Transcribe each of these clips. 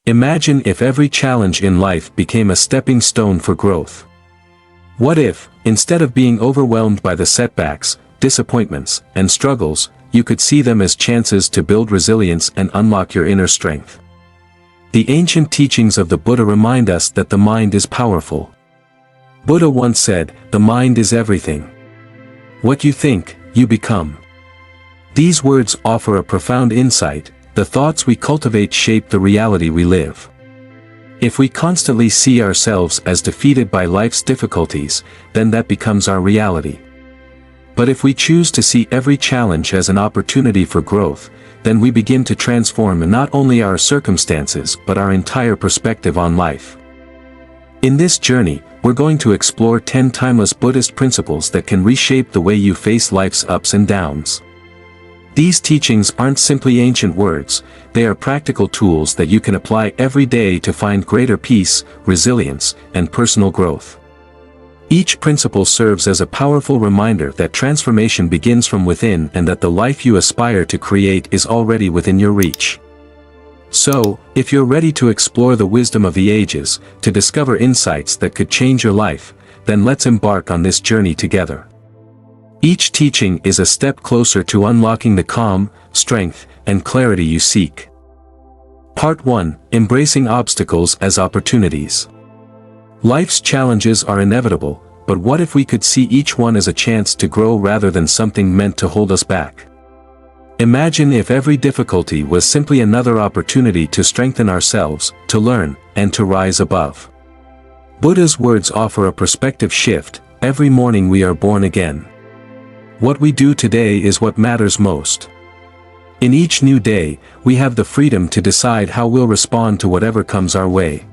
Imagine if every challenge in life became a stepping stone for growth. What if, instead of being overwhelmed by the setbacks, disappointments, and struggles, you could see them as chances to build resilience and unlock your inner strength? The ancient teachings of the Buddha remind us that the mind is powerful. Buddha once said, "The mind is everything. What you think, you become." These words offer a profound insight. The thoughts we cultivate shape the reality we live. If we constantly see ourselves as defeated by life's difficulties, then that becomes our reality. But if we choose to see every challenge as an opportunity for growth, then we begin to transform not only our circumstances but our entire perspective on life. In this journey, we're going to explore 10 timeless Buddhist principles that can reshape the way you face life's ups and downs. These teachings aren't simply ancient words, they are practical tools that you can apply every day to find greater peace, resilience, and personal growth. Each principle serves as a powerful reminder that transformation begins from within and that the life you aspire to create is already within your reach. So, if you're ready to explore the wisdom of the ages, to discover insights that could change your life, then let's embark on this journey together. Each teaching is a step closer to unlocking the calm, strength, and clarity you seek. Part 1: Embracing Obstacles as Opportunities. Life's challenges are inevitable, but what if we could see each one as a chance to grow rather than something meant to hold us back? Imagine if every difficulty was simply another opportunity to strengthen ourselves, to learn, and to rise above. Buddha's words offer a perspective shift. Every morning we are born again. What we do today is what matters most. In each new day, we have the freedom to decide how we'll respond to whatever comes our way.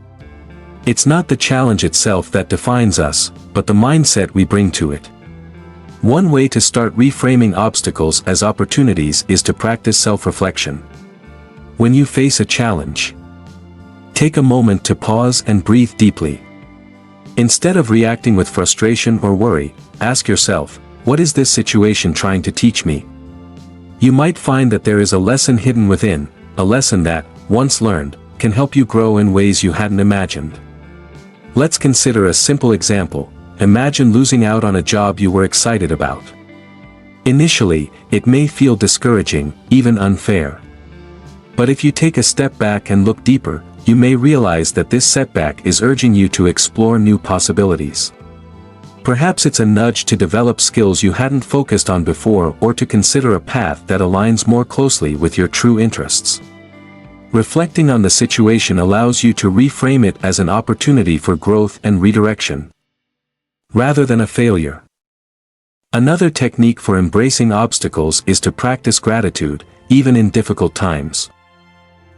It's not the challenge itself that defines us, but the mindset we bring to it. One way to start reframing obstacles as opportunities is to practice self-reflection. When you face a challenge, take a moment to pause and breathe deeply. Instead of reacting with frustration or worry, ask yourself, what is this situation trying to teach me? You might find that there is a lesson hidden within, a lesson that, once learned, can help you grow in ways you hadn't imagined. Let's consider a simple example. Imagine losing out on a job you were excited about. Initially, it may feel discouraging, even unfair. But if you take a step back and look deeper, you may realize that this setback is urging you to explore new possibilities. Perhaps it's a nudge to develop skills you hadn't focused on before or to consider a path that aligns more closely with your true interests. Reflecting on the situation allows you to reframe it as an opportunity for growth and redirection, rather than a failure. Another technique for embracing obstacles is to practice gratitude, even in difficult times.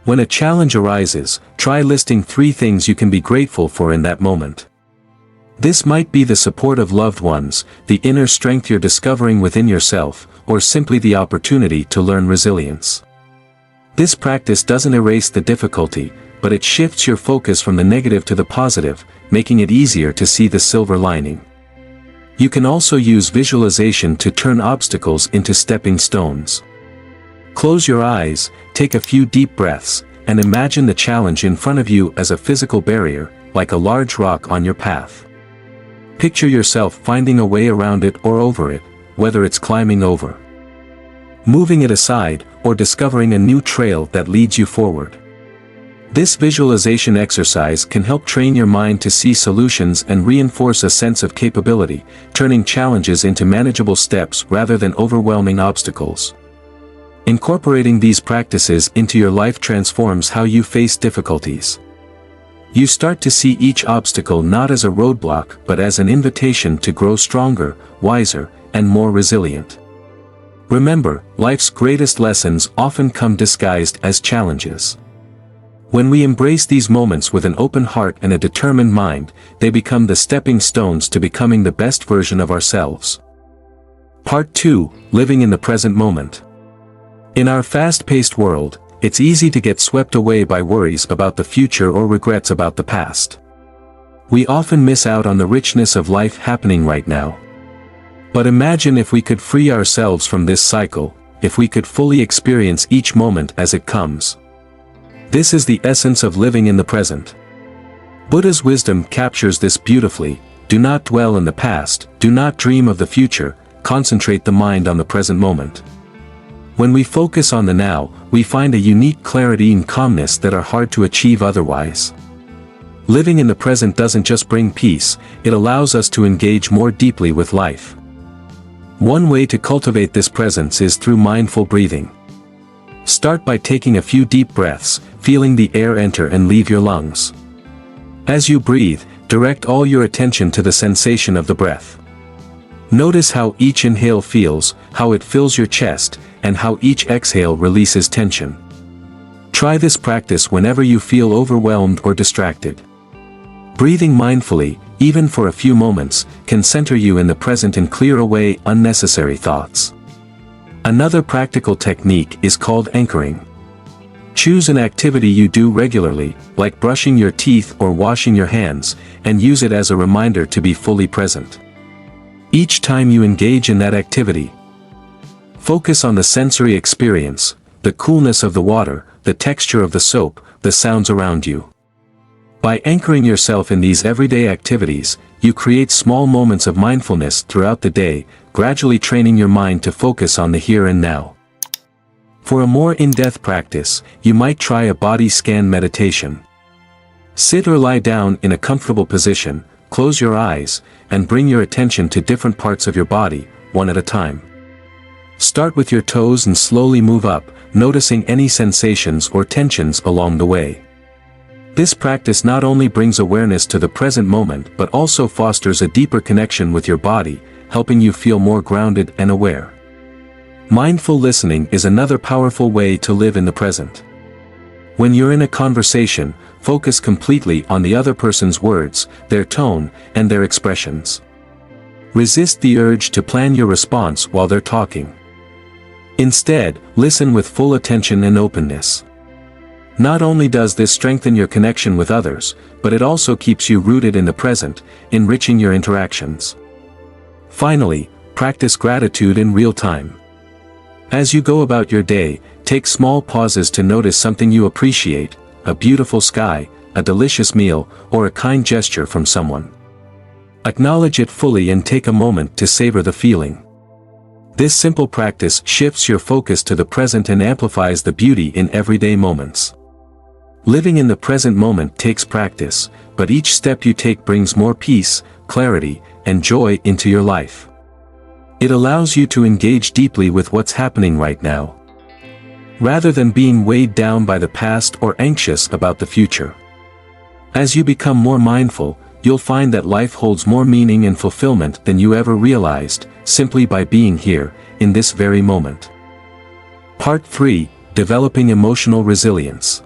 When a challenge arises, try listing 3 things you can be grateful for in that moment. This might be the support of loved ones, the inner strength you're discovering within yourself, or simply the opportunity to learn resilience. This practice doesn't erase the difficulty, but it shifts your focus from the negative to the positive, making it easier to see the silver lining. You can also use visualization to turn obstacles into stepping stones. Close your eyes, take a few deep breaths, and imagine the challenge in front of you as a physical barrier, like a large rock on your path. Picture yourself finding a way around it or over it, whether it's climbing over, moving it aside, or discovering a new trail that leads you forward. This visualization exercise can help train your mind to see solutions and reinforce a sense of capability, turning challenges into manageable steps rather than overwhelming obstacles. Incorporating these practices into your life transforms how you face difficulties. You start to see each obstacle not as a roadblock but as an invitation to grow stronger, wiser, and more resilient. Remember, life's greatest lessons often come disguised as challenges. When we embrace these moments with an open heart and a determined mind, they become the stepping stones to becoming the best version of ourselves. Part 2: Living in the Present Moment. In our fast-paced world, it's easy to get swept away by worries about the future or regrets about the past. We often miss out on the richness of life happening right now. But imagine if we could free ourselves from this cycle, if we could fully experience each moment as it comes. This is the essence of living in the present. Buddha's wisdom captures this beautifully. Do not dwell in the past, do not dream of the future, concentrate the mind on the present moment. When we focus on the now, we find a unique clarity and calmness that are hard to achieve otherwise. Living in the present doesn't just bring peace, it allows us to engage more deeply with life. One way to cultivate this presence is through mindful breathing. Start by taking a few deep breaths, feeling the air enter and leave your lungs. As you breathe, direct all your attention to the sensation of the breath. Notice how each inhale feels, how it fills your chest, and how each exhale releases tension. Try this practice whenever you feel overwhelmed or distracted. Breathing mindfully, even for a few moments, can center you in the present and clear away unnecessary thoughts. Another practical technique is called anchoring. Choose an activity you do regularly, like brushing your teeth or washing your hands, and use it as a reminder to be fully present. Each time you engage in that activity, focus on the sensory experience, the coolness of the water, the texture of the soap, the sounds around you. By anchoring yourself in these everyday activities, you create small moments of mindfulness throughout the day, gradually training your mind to focus on the here and now. For a more in-depth practice, you might try a body scan meditation. Sit or lie down in a comfortable position, close your eyes, and bring your attention to different parts of your body, one at a time. Start with your toes and slowly move up, noticing any sensations or tensions along the way. This practice not only brings awareness to the present moment but also fosters a deeper connection with your body, helping you feel more grounded and aware. Mindful listening is another powerful way to live in the present. When you're in a conversation, focus completely on the other person's words, their tone, and their expressions. Resist the urge to plan your response while they're talking. Instead, listen with full attention and openness. Not only does this strengthen your connection with others, but it also keeps you rooted in the present, enriching your interactions. Finally, practice gratitude in real time. As you go about your day, take small pauses to notice something you appreciate, a beautiful sky, a delicious meal, or a kind gesture from someone. Acknowledge it fully and take a moment to savor the feeling. This simple practice shifts your focus to the present and amplifies the beauty in everyday moments. Living in the present moment takes practice, but each step you take brings more peace, clarity, and joy into your life. It allows you to engage deeply with what's happening right now, rather than being weighed down by the past or anxious about the future. As you become more mindful, you'll find that life holds more meaning and fulfillment than you ever realized, simply by being here, in this very moment. Part 3: Developing Emotional Resilience.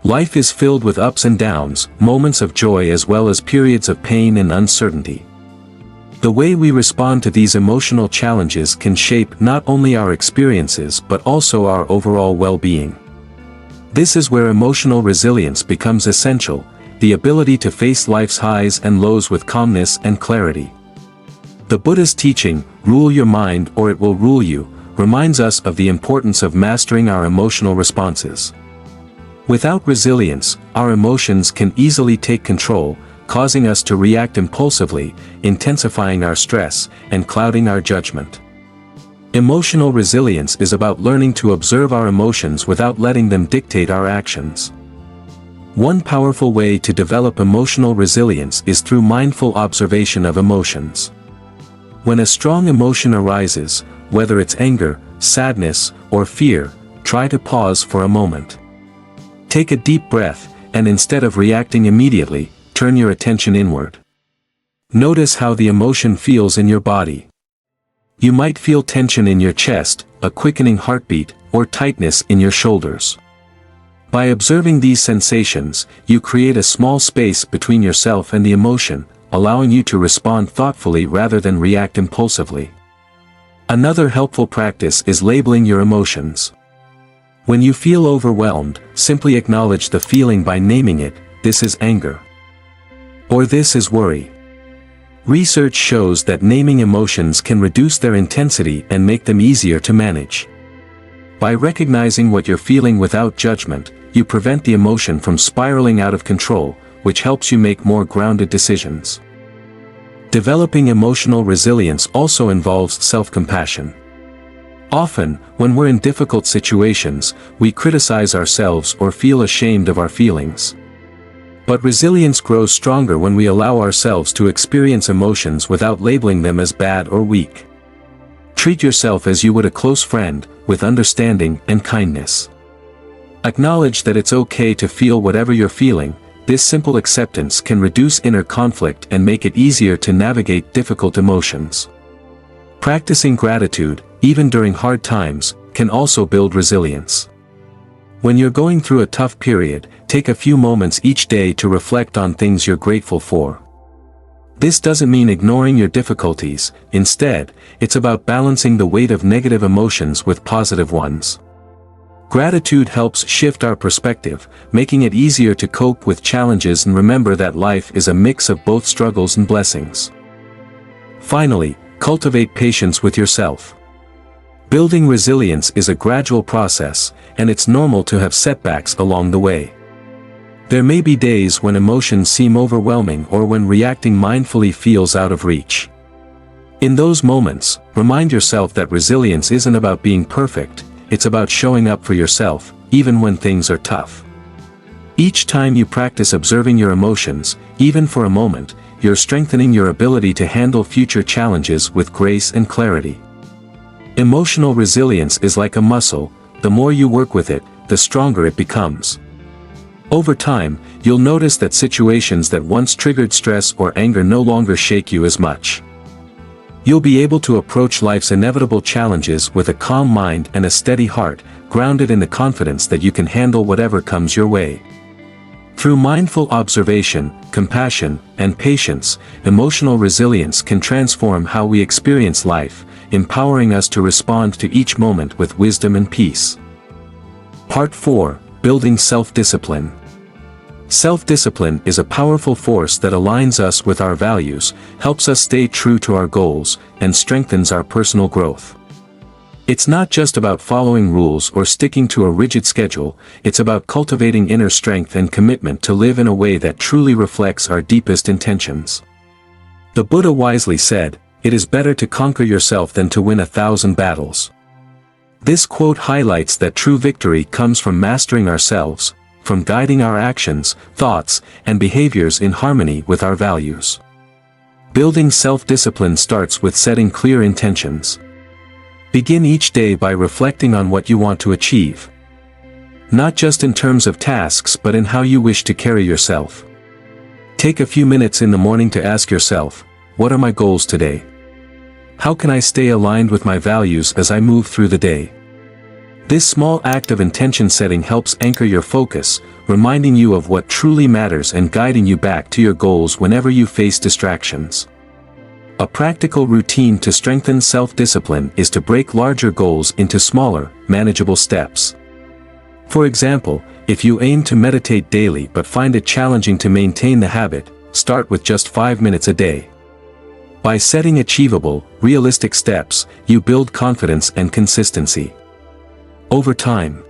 Life is filled with ups and downs, moments of joy as well as periods of pain and uncertainty. The way we respond to these emotional challenges can shape not only our experiences but also our overall well-being. This is where emotional resilience becomes essential, the ability to face life's highs and lows with calmness and clarity. The Buddha's teaching, "Rule your mind or it will rule you," reminds us of the importance of mastering our emotional responses. Without resilience, our emotions can easily take control, causing us to react impulsively, intensifying our stress, and clouding our judgment. Emotional resilience is about learning to observe our emotions without letting them dictate our actions. One powerful way to develop emotional resilience is through mindful observation of emotions. When a strong emotion arises, whether it's anger, sadness, or fear, try to pause for a moment. Take a deep breath, and instead of reacting immediately, turn your attention inward. Notice how the emotion feels in your body. You might feel tension in your chest, a quickening heartbeat, or tightness in your shoulders. By observing these sensations, you create a small space between yourself and the emotion, allowing you to respond thoughtfully rather than react impulsively. Another helpful practice is labeling your emotions. When you feel overwhelmed, simply acknowledge the feeling by naming it. This is anger. Or this is worry. Research shows that naming emotions can reduce their intensity and make them easier to manage. By recognizing what you're feeling without judgment, you prevent the emotion from spiraling out of control, which helps you make more grounded decisions. Developing emotional resilience also involves self-compassion. Often, when we're in difficult situations, we criticize ourselves or feel ashamed of our feelings. But resilience grows stronger when we allow ourselves to experience emotions without labeling them as bad or weak. Treat yourself as you would a close friend, with understanding and kindness. Acknowledge that it's okay to feel whatever you're feeling. This simple acceptance can reduce inner conflict and make it easier to navigate difficult emotions. Practicing gratitude, even during hard times, can also build resilience. When you're going through a tough period, take a few moments each day to reflect on things you're grateful for. This doesn't mean ignoring your difficulties. Instead, it's about balancing the weight of negative emotions with positive ones. Gratitude helps shift our perspective, making it easier to cope with challenges and remember that life is a mix of both struggles and blessings. Finally, cultivate patience with yourself. Building resilience is a gradual process, and it's normal to have setbacks along the way. There may be days when emotions seem overwhelming or when reacting mindfully feels out of reach. In those moments, remind yourself that resilience isn't about being perfect, it's about showing up for yourself, even when things are tough. Each time you practice observing your emotions, even for a moment, you're strengthening your ability to handle future challenges with grace and clarity. Emotional resilience is like a muscle. The more you work with it, the stronger it becomes. Over time, you'll notice that situations that once triggered stress or anger no longer shake you as much. You'll be able to approach life's inevitable challenges with a calm mind and a steady heart, grounded in the confidence that you can handle whatever comes your way. Through mindful observation, compassion, and patience, emotional resilience can transform how we experience life, empowering us to respond to each moment with wisdom and peace. Part 4. Building self-discipline. Self-discipline is a powerful force that aligns us with our values, helps us stay true to our goals, and strengthens our personal growth. It's not just about following rules or sticking to a rigid schedule, it's about cultivating inner strength and commitment to live in a way that truly reflects our deepest intentions. The Buddha wisely said, "It is better to conquer yourself than to win 1,000 battles." This quote highlights that true victory comes from mastering ourselves, from guiding our actions, thoughts, and behaviors in harmony with our values. Building self-discipline starts with setting clear intentions. Begin each day by reflecting on what you want to achieve. Not just in terms of tasks but in how you wish to carry yourself. Take a few minutes in the morning to ask yourself, what are my goals today? How can I stay aligned with my values as I move through the day? This small act of intention setting helps anchor your focus, reminding you of what truly matters and guiding you back to your goals whenever you face distractions. A practical routine to strengthen self-discipline is to break larger goals into smaller, manageable steps. For example, if you aim to meditate daily but find it challenging to maintain the habit, start with just 5 minutes a day. By setting achievable, realistic steps, you build confidence and consistency. Over time,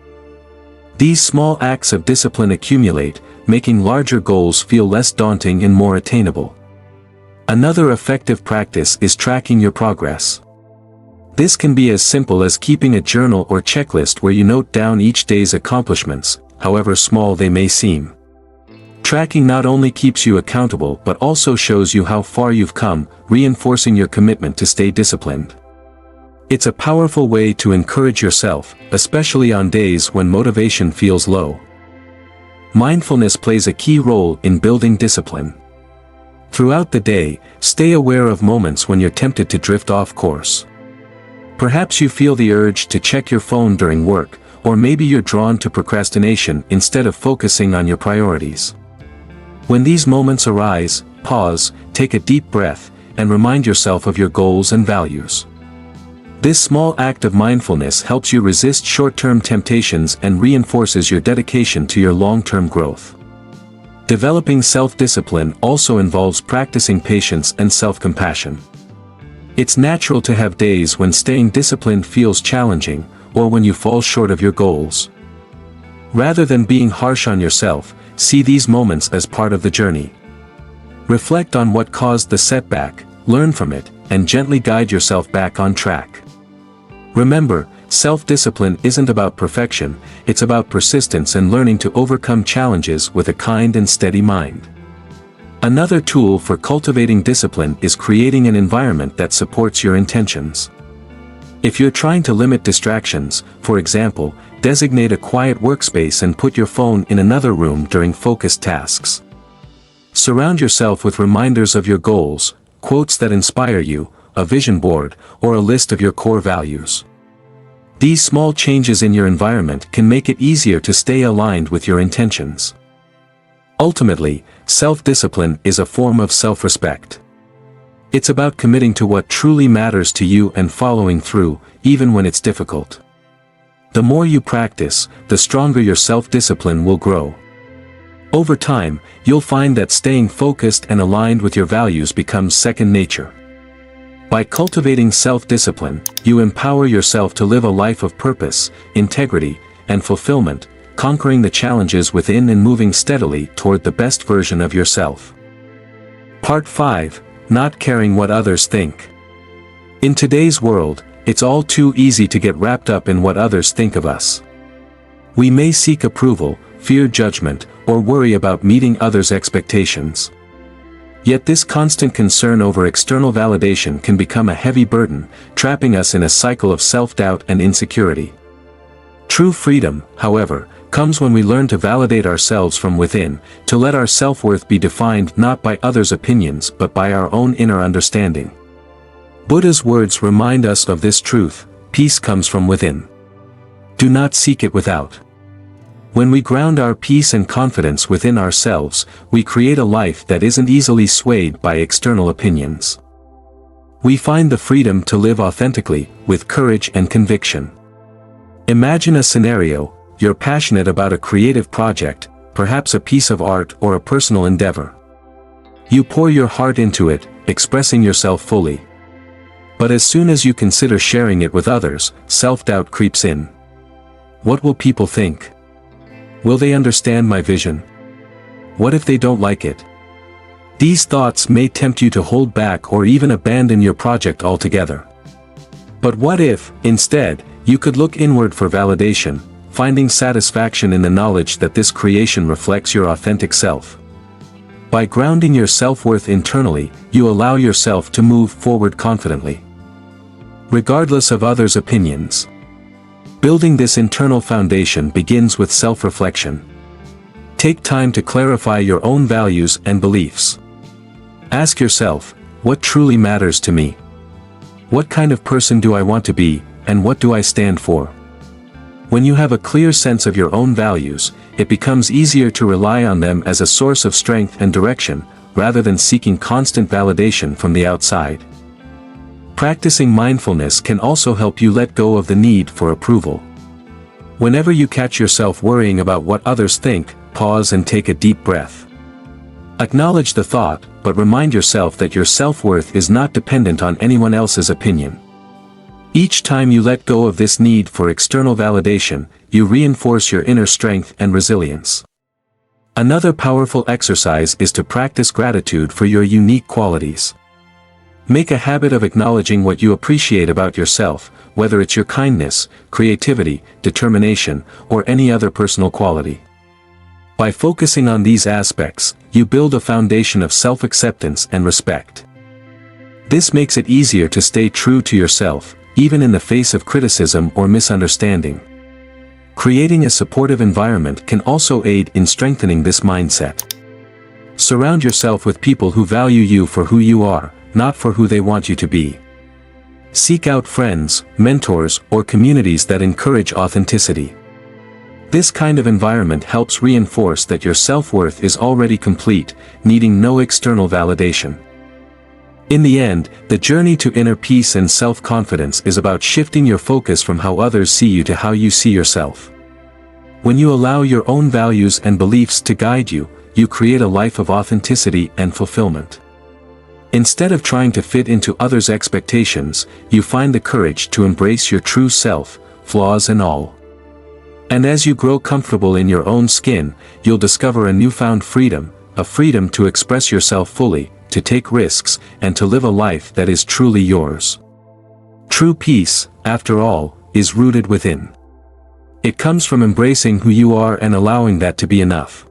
these small acts of discipline accumulate, making larger goals feel less daunting and more attainable. Another effective practice is tracking your progress. This can be as simple as keeping a journal or checklist where you note down each day's accomplishments, however small they may seem. Tracking not only keeps you accountable but also shows you how far you've come, reinforcing your commitment to stay disciplined. It's a powerful way to encourage yourself, especially on days when motivation feels low. Mindfulness plays a key role in building discipline. Throughout the day, stay aware of moments when you're tempted to drift off course. Perhaps you feel the urge to check your phone during work, or maybe you're drawn to procrastination instead of focusing on your priorities. When these moments arise, pause, take a deep breath, and remind yourself of your goals and values. This small act of mindfulness helps you resist short-term temptations and reinforces your dedication to your long-term growth. Developing self-discipline also involves practicing patience and self-compassion. It's natural to have days when staying disciplined feels challenging, or when you fall short of your goals. Rather than being harsh on yourself, see these moments as part of the journey. Reflect on what caused the setback, learn from it, and gently guide yourself back on track. Remember, self-discipline isn't about perfection, it's about persistence and learning to overcome challenges with a kind and steady mind. Another tool for cultivating discipline is creating an environment that supports your intentions. If you're trying to limit distractions, for example, designate a quiet workspace and put your phone in another room during focused tasks. Surround yourself with reminders of your goals, quotes that inspire you, a vision board, or a list of your core values. These small changes in your environment can make it easier to stay aligned with your intentions. Ultimately, self-discipline is a form of self-respect. It's about committing to what truly matters to you and following through, even when it's difficult. The more you practice, the stronger your self-discipline will grow. Over time, you'll find that staying focused and aligned with your values becomes second nature. By cultivating self-discipline, you empower yourself to live a life of purpose, integrity, and fulfillment, conquering the challenges within and moving steadily toward the best version of yourself. Part 5. Not caring what others think. In today's world, it's all too easy to get wrapped up in what others think of us. We may seek approval, fear judgment, or worry about meeting others' expectations. Yet this constant concern over external validation can become a heavy burden, trapping us in a cycle of self-doubt and insecurity. True freedom, however, comes when we learn to validate ourselves from within, to let our self-worth be defined not by others' opinions but by our own inner understanding. Buddha's words remind us of this truth: peace comes from within. Do not seek it without. When we ground our peace and confidence within ourselves, we create a life that isn't easily swayed by external opinions. We find the freedom to live authentically, with courage and conviction. Imagine a scenario: you're passionate about a creative project, perhaps a piece of art or a personal endeavor. You pour your heart into it, expressing yourself fully. But as soon as you consider sharing it with others, self-doubt creeps in. What will people think? Will they understand my vision? What if they don't like it? These thoughts may tempt you to hold back or even abandon your project altogether. But what if, instead, you could look inward for validation, finding satisfaction in the knowledge that this creation reflects your authentic self? By grounding your self-worth internally, you allow yourself to move forward confidently, regardless of others' opinions. Building this internal foundation begins with self-reflection. Take time to clarify your own values and beliefs. Ask yourself, what truly matters to me? What kind of person do I want to be, and what do I stand for? When you have a clear sense of your own values, it becomes easier to rely on them as a source of strength and direction, rather than seeking constant validation from the outside. Practicing mindfulness can also help you let go of the need for approval. Whenever you catch yourself worrying about what others think, pause and take a deep breath. Acknowledge the thought, but remind yourself that your self-worth is not dependent on anyone else's opinion. Each time you let go of this need for external validation, you reinforce your inner strength and resilience. Another powerful exercise is to practice gratitude for your unique qualities. Make a habit of acknowledging what you appreciate about yourself, whether it's your kindness, creativity, determination, or any other personal quality. By focusing on these aspects, you build a foundation of self-acceptance and respect. This makes it easier to stay true to yourself, even in the face of criticism or misunderstanding. Creating a supportive environment can also aid in strengthening this mindset. Surround yourself with people who value you for who you are, not for who they want you to be. Seek out friends, mentors, or communities that encourage authenticity. This kind of environment helps reinforce that your self-worth is already complete, needing no external validation. In the end, the journey to inner peace and self-confidence is about shifting your focus from how others see you to how you see yourself. When you allow your own values and beliefs to guide you, you create a life of authenticity and fulfillment. Instead of trying to fit into others' expectations, you find the courage to embrace your true self, flaws and all. And as you grow comfortable in your own skin, you'll discover a newfound freedom, a freedom to express yourself fully, to take risks, and to live a life that is truly yours. True peace, after all, is rooted within. It comes from embracing who you are and allowing that to be enough.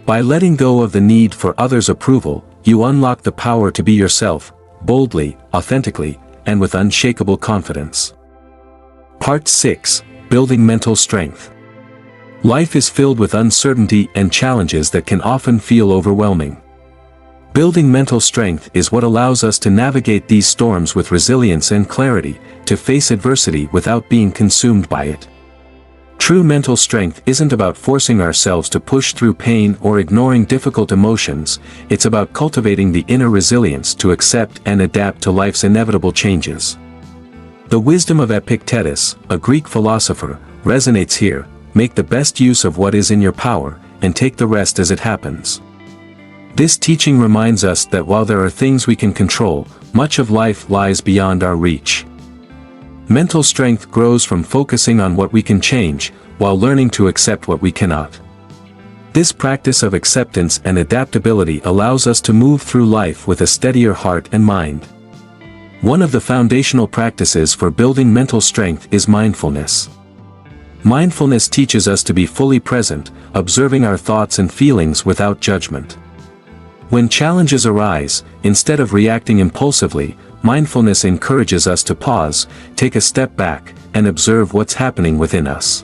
By letting go of the need for others' approval, you unlock the power to be yourself, boldly, authentically, and with unshakable confidence. Part 6. Building Mental Strength. Life is filled with uncertainty and challenges that can often feel overwhelming. Building mental strength is what allows us to navigate these storms with resilience and clarity, to face adversity without being consumed by it. True mental strength isn't about forcing ourselves to push through pain or ignoring difficult emotions, it's about cultivating the inner resilience to accept and adapt to life's inevitable changes. The wisdom of Epictetus, a Greek philosopher, resonates here: make the best use of what is in your power, and take the rest as it happens. This teaching reminds us that while there are things we can control, much of life lies beyond our reach. Mental strength grows from focusing on what we can change, while learning to accept what we cannot. This practice of acceptance and adaptability allows us to move through life with a steadier heart and mind. One of the foundational practices for building mental strength is mindfulness. Mindfulness teaches us to be fully present, observing our thoughts and feelings without judgment. When challenges arise, instead of reacting impulsively, mindfulness encourages us to pause, take a step back, and observe what's happening within us.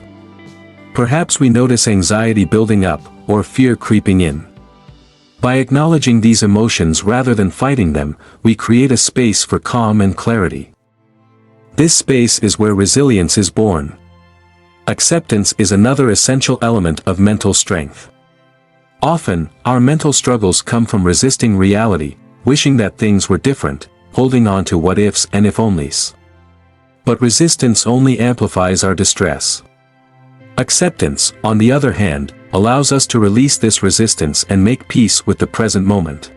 Perhaps we notice anxiety building up, or fear creeping in. By acknowledging these emotions rather than fighting them, we create a space for calm and clarity. This space is where resilience is born. Acceptance is another essential element of mental strength. Often, our mental struggles come from resisting reality, wishing that things were different, holding on to what-ifs and if-onlys. But resistance only amplifies our distress. Acceptance, on the other hand, allows us to release this resistance and make peace with the present moment.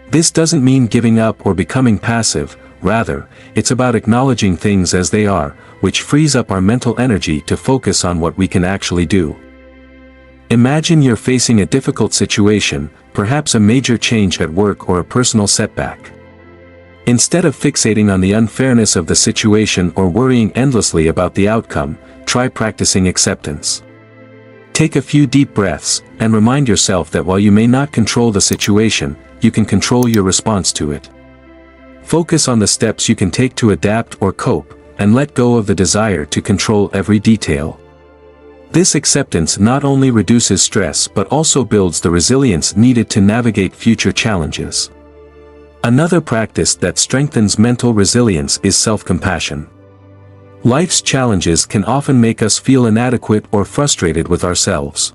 This doesn't mean giving up or becoming passive, rather, it's about acknowledging things as they are, which frees up our mental energy to focus on what we can actually do. Imagine you're facing a difficult situation, perhaps a major change at work or a personal setback. Instead of fixating on the unfairness of the situation or worrying endlessly about the outcome, try practicing acceptance. Take a few deep breaths, and remind yourself that while you may not control the situation, you can control your response to it. Focus on the steps you can take to adapt or cope, and let go of the desire to control every detail. This acceptance not only reduces stress but also builds the resilience needed to navigate future challenges. Another practice that strengthens mental resilience is self-compassion. Life's challenges can often make us feel inadequate or frustrated with ourselves.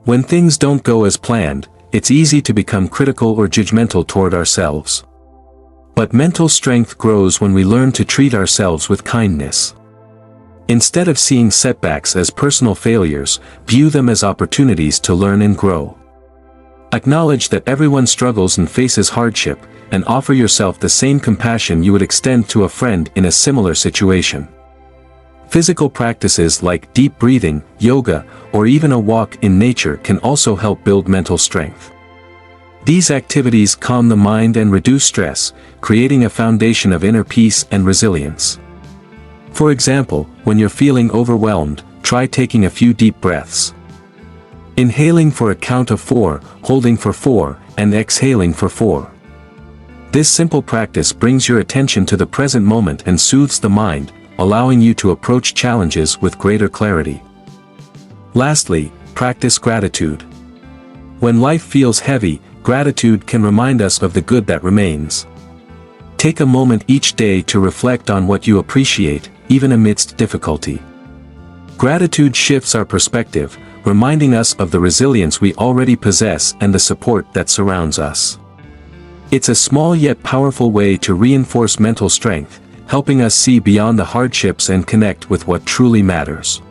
When things don't go as planned, it's easy to become critical or judgmental toward ourselves. But mental strength grows when we learn to treat ourselves with kindness. Instead of seeing setbacks as personal failures, view them as opportunities to learn and grow. Acknowledge that everyone struggles and faces hardship, and offer yourself the same compassion you would extend to a friend in a similar situation. Physical practices like deep breathing, yoga, or even a walk in nature can also help build mental strength. These activities calm the mind and reduce stress, creating a foundation of inner peace and resilience. For example, when you're feeling overwhelmed, try taking a few deep breaths. Inhaling for a count of 4, holding for 4, and exhaling for 4. This simple practice brings your attention to the present moment and soothes the mind, allowing you to approach challenges with greater clarity. Lastly, practice gratitude. When life feels heavy, gratitude can remind us of the good that remains. Take a moment each day to reflect on what you appreciate, even amidst difficulty. Gratitude shifts our perspective, reminding us of the resilience we already possess and the support that surrounds us. It's a small yet powerful way to reinforce mental strength, helping us see beyond the hardships and connect with what truly matters.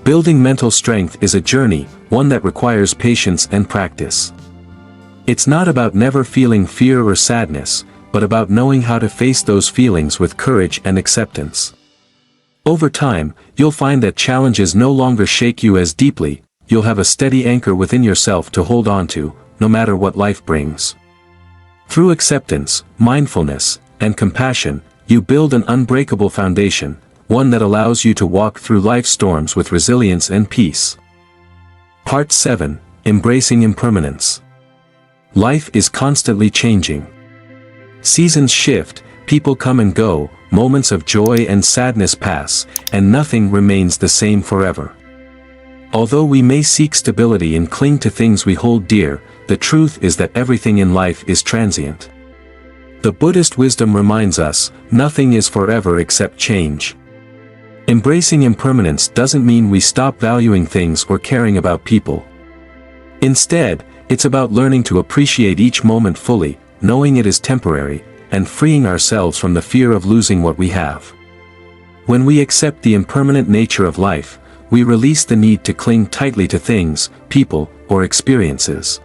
Building mental strength is a journey, one that requires patience and practice. It's not about never feeling fear or sadness, but about knowing how to face those feelings with courage and acceptance. Over time, you'll find that challenges no longer shake you as deeply. You'll have a steady anchor within yourself to hold on to, no matter what life brings. Through acceptance, mindfulness, and compassion, you build an unbreakable foundation, one that allows you to walk through life's storms with resilience and peace. Part 7. Embracing Impermanence. Life is constantly changing. Seasons shift, people come and go, moments of joy and sadness pass, and nothing remains the same forever. Although we may seek stability and cling to things we hold dear, the truth is that everything in life is transient. The Buddhist wisdom reminds us, nothing is forever except change. Embracing impermanence doesn't mean we stop valuing things or caring about people. Instead, it's about learning to appreciate each moment fully, knowing it is temporary, and freeing ourselves from the fear of losing what we have. When we accept the impermanent nature of life, we release the need to cling tightly to things, people, or experiences.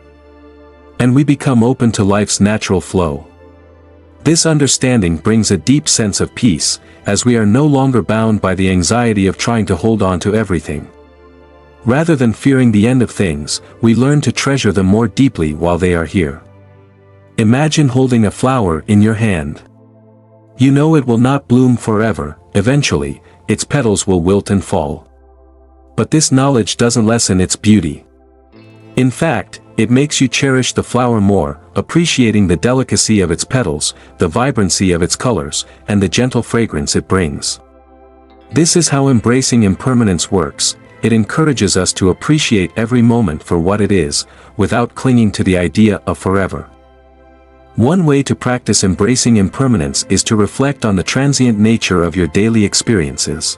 And we become open to life's natural flow. This understanding brings a deep sense of peace, as we are no longer bound by the anxiety of trying to hold on to everything. Rather than fearing the end of things, we learn to treasure them more deeply while they are here. Imagine holding a flower in your hand. You know it will not bloom forever, eventually, its petals will wilt and fall. But this knowledge doesn't lessen its beauty. In fact, it makes you cherish the flower more, appreciating the delicacy of its petals, the vibrancy of its colors, and the gentle fragrance it brings. This is how embracing impermanence works. It encourages us to appreciate every moment for what it is, without clinging to the idea of forever. One way to practice embracing impermanence is to reflect on the transient nature of your daily experiences.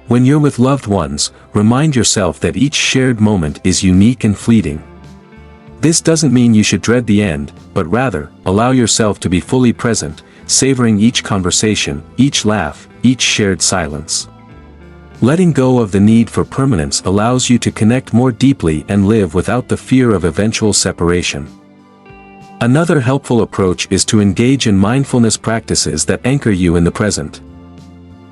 When you're with loved ones, remind yourself that each shared moment is unique and fleeting. This doesn't mean you should dread the end, but rather, allow yourself to be fully present, savoring each conversation, each laugh, each shared silence. Letting go of the need for permanence allows you to connect more deeply and live without the fear of eventual separation. Another helpful approach is to engage in mindfulness practices that anchor you in the present.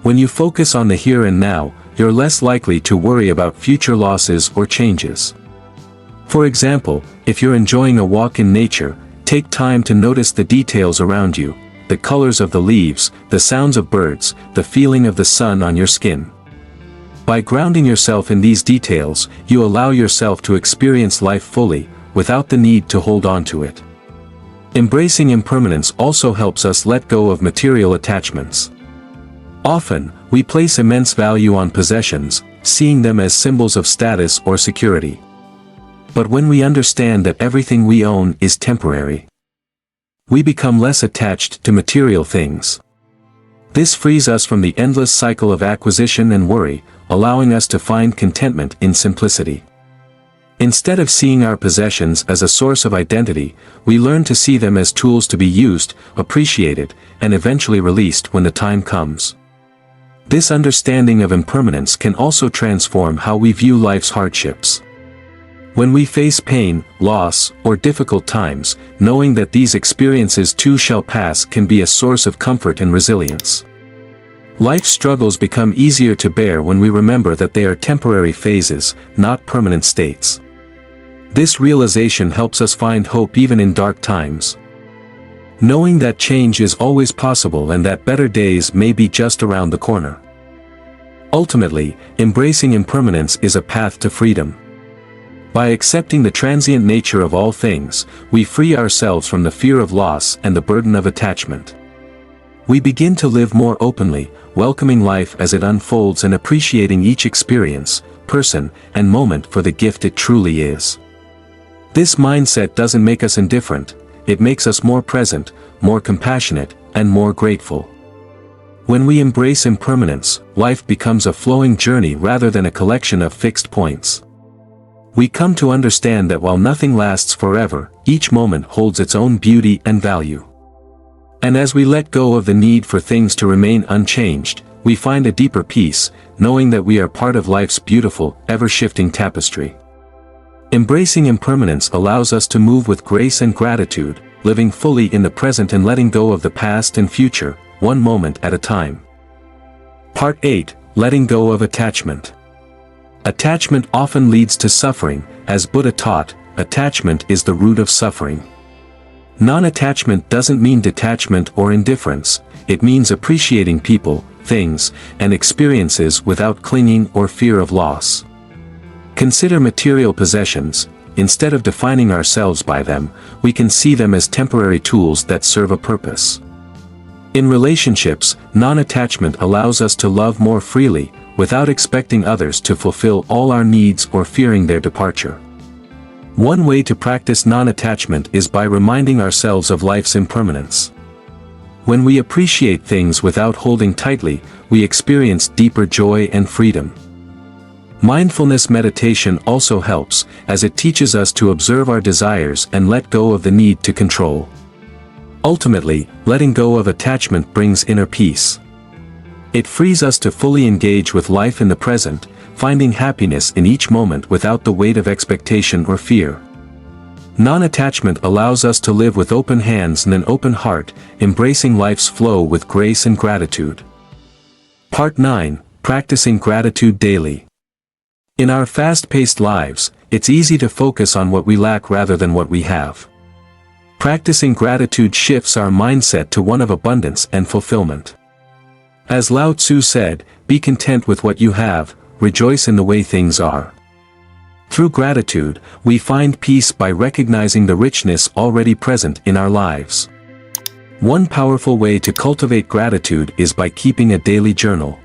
When you focus on the here and now, you're less likely to worry about future losses or changes. For example, if you're enjoying a walk in nature, take time to notice the details around you, the colors of the leaves, the sounds of birds, the feeling of the sun on your skin. By grounding yourself in these details, you allow yourself to experience life fully, without the need to hold on to it. Embracing impermanence also helps us let go of material attachments. Often, we place immense value on possessions, seeing them as symbols of status or security. But when we understand that everything we own is temporary, we become less attached to material things. This frees us from the endless cycle of acquisition and worry, allowing us to find contentment in simplicity. Instead of seeing our possessions as a source of identity, we learn to see them as tools to be used, appreciated, and eventually released when the time comes. This understanding of impermanence can also transform how we view life's hardships. When we face pain, loss, or difficult times, knowing that these experiences too shall pass can be a source of comfort and resilience. Life's struggles become easier to bear when we remember that they are temporary phases, not permanent states. This realization helps us find hope even in dark times. Knowing that change is always possible and that better days may be just around the corner. Ultimately, embracing impermanence is a path to freedom. By accepting the transient nature of all things, we free ourselves from the fear of loss and the burden of attachment. We begin to live more openly, welcoming life as it unfolds and appreciating each experience, person, and moment for the gift it truly is. This mindset doesn't make us indifferent, it makes us more present, more compassionate, and more grateful. When we embrace impermanence, life becomes a flowing journey rather than a collection of fixed points. We come to understand that while nothing lasts forever, each moment holds its own beauty and value. And as we let go of the need for things to remain unchanged, we find a deeper peace, knowing that we are part of life's beautiful, ever-shifting tapestry. Embracing impermanence allows us to move with grace and gratitude, living fully in the present and letting go of the past and future, one moment at a time. Part 8. Letting go of attachment. Attachment often leads to suffering. As Buddha taught, attachment is the root of suffering. Non-attachment doesn't mean detachment or indifference, it means appreciating people, things, and experiences without clinging or fear of loss. Consider material possessions. Instead of defining ourselves by them, we can see them as temporary tools that serve a purpose. In relationships, non-attachment allows us to love more freely, without expecting others to fulfill all our needs or fearing their departure. One way to practice non-attachment is by reminding ourselves of life's impermanence. When we appreciate things without holding tightly, we experience deeper joy and freedom. Mindfulness meditation also helps, as it teaches us to observe our desires and let go of the need to control. Ultimately, letting go of attachment brings inner peace. It frees us to fully engage with life in the present, finding happiness in each moment without the weight of expectation or fear. Non-attachment allows us to live with open hands and an open heart, embracing life's flow with grace and gratitude. Part 9. Practicing gratitude daily. In our fast-paced lives, it's easy to focus on what we lack rather than what we have. Practicing gratitude shifts our mindset to one of abundance and fulfillment. As Lao Tzu said, "Be content with what you have, rejoice in the way things are." Through gratitude, we find peace by recognizing the richness already present in our lives. One powerful way to cultivate gratitude is by keeping a daily journal.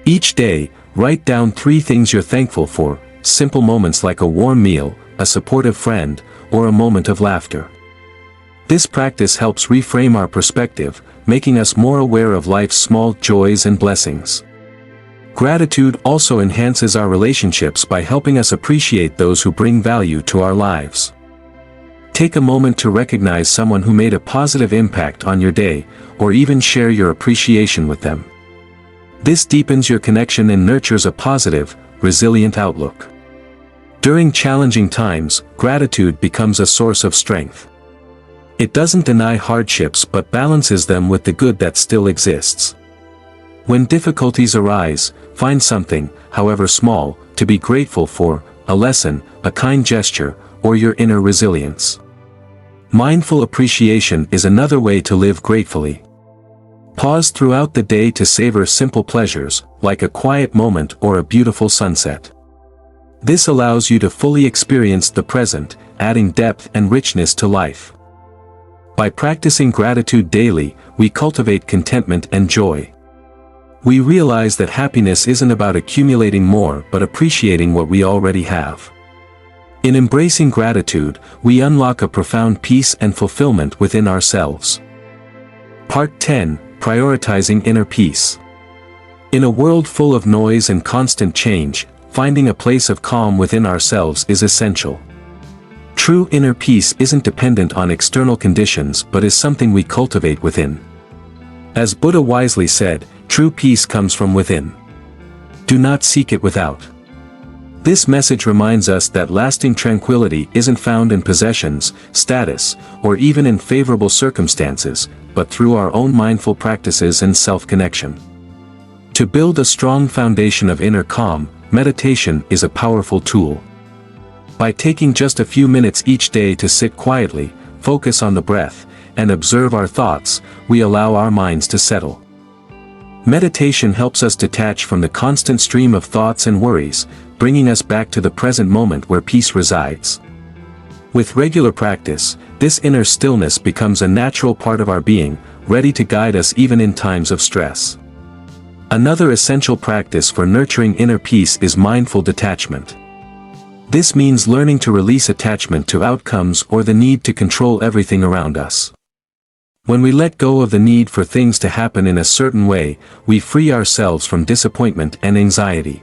Each day, write down 3 things you're thankful for, simple moments like a warm meal, a supportive friend, or a moment of laughter. This practice helps reframe our perspective, making us more aware of life's small joys and blessings. Gratitude also enhances our relationships by helping us appreciate those who bring value to our lives. Take a moment to recognize someone who made a positive impact on your day, or even share your appreciation with them. This deepens your connection and nurtures a positive, resilient outlook. During challenging times, gratitude becomes a source of strength. It doesn't deny hardships but balances them with the good that still exists. When difficulties arise, find something, however small, to be grateful for, a lesson, a kind gesture, or your inner resilience. Mindful appreciation is another way to live gratefully. Pause throughout the day to savor simple pleasures, like a quiet moment or a beautiful sunset. This allows you to fully experience the present, adding depth and richness to life. By practicing gratitude daily, we cultivate contentment and joy. We realize that happiness isn't about accumulating more but appreciating what we already have. In embracing gratitude, we unlock a profound peace and fulfillment within ourselves. Part 10. Prioritizing inner peace. In a world full of noise and constant change, finding a place of calm within ourselves is essential. True inner peace isn't dependent on external conditions but is something we cultivate within. As Buddha wisely said, true peace comes from within. Do not seek it without. This message reminds us that lasting tranquility isn't found in possessions, status, or even in favorable circumstances, but through our own mindful practices and self-connection. To build a strong foundation of inner calm, meditation is a powerful tool. By taking just a few minutes each day to sit quietly, focus on the breath, and observe our thoughts, we allow our minds to settle. Meditation helps us detach from the constant stream of thoughts and worries, bringing us back to the present moment where peace resides. With regular practice, this inner stillness becomes a natural part of our being, ready to guide us even in times of stress. Another essential practice for nurturing inner peace is mindful detachment. This means learning to release attachment to outcomes or the need to control everything around us. When we let go of the need for things to happen in a certain way, we free ourselves from disappointment and anxiety.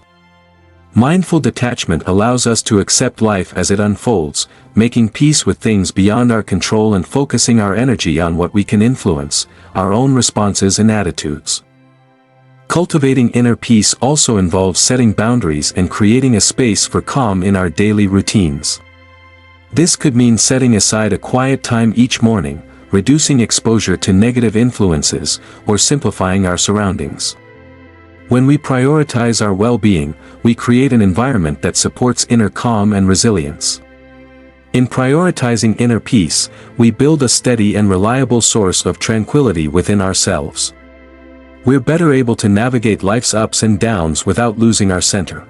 Mindful detachment allows us to accept life as it unfolds, making peace with things beyond our control and focusing our energy on what we can influence, our own responses and attitudes. Cultivating inner peace also involves setting boundaries and creating a space for calm in our daily routines. This could mean setting aside a quiet time each morning, reducing exposure to negative influences, or simplifying our surroundings. When we prioritize our well-being, we create an environment that supports inner calm and resilience. In prioritizing inner peace, we build a steady and reliable source of tranquility within ourselves. We're better able to navigate life's ups and downs without losing our center.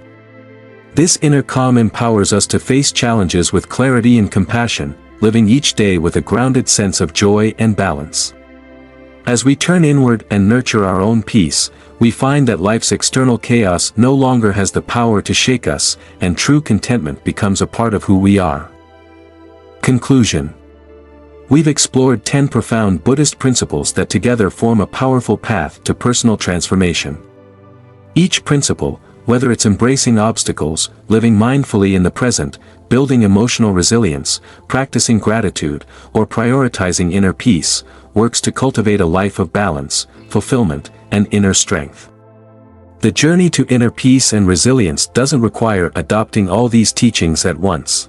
This inner calm empowers us to face challenges with clarity and compassion, living each day with a grounded sense of joy and balance. As we turn inward and nurture our own peace, we find that life's external chaos no longer has the power to shake us, and true contentment becomes a part of who we are. Conclusion. We've explored 10 profound Buddhist principles that together form a powerful path to personal transformation. Each principle, whether it's embracing obstacles, living mindfully in the present, building emotional resilience, practicing gratitude, or prioritizing inner peace, works to cultivate a life of balance, fulfillment, and inner strength. The journey to inner peace and resilience doesn't require adopting all these teachings at once.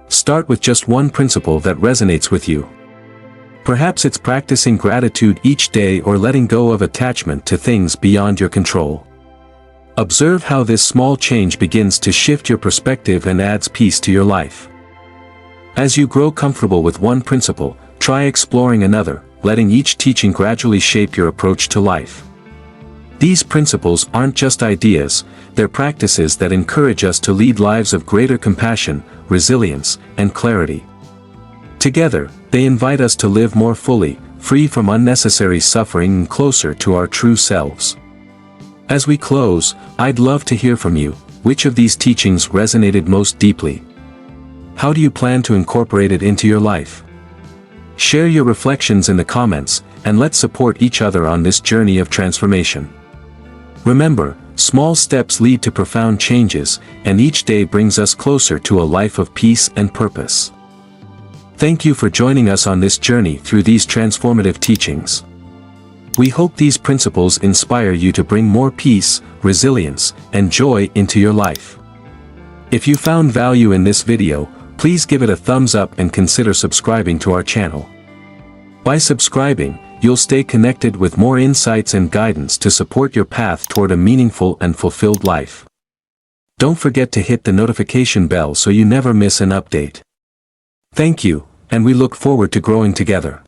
Start with just one principle that resonates with you. Perhaps it's practicing gratitude each day or letting go of attachment to things beyond your control. Observe how this small change begins to shift your perspective and adds peace to your life. As you grow comfortable with one principle, try exploring another, letting each teaching gradually shape your approach to life. These principles aren't just ideas, they're practices that encourage us to lead lives of greater compassion, resilience, and clarity. Together, they invite us to live more fully, free from unnecessary suffering and closer to our true selves. As we close, I'd love to hear from you. Which of these teachings resonated most deeply? How do you plan to incorporate it into your life? Share your reflections in the comments, and let's support each other on this journey of transformation. Remember, small steps lead to profound changes, and each day brings us closer to a life of peace and purpose. Thank you for joining us on this journey through these transformative teachings. We hope these principles inspire you to bring more peace, resilience, and joy into your life. If you found value in this video, please give it a thumbs up and consider subscribing to our channel. By subscribing, you'll stay connected with more insights and guidance to support your path toward a meaningful and fulfilled life. Don't forget to hit the notification bell so you never miss an update. Thank you, and we look forward to growing together.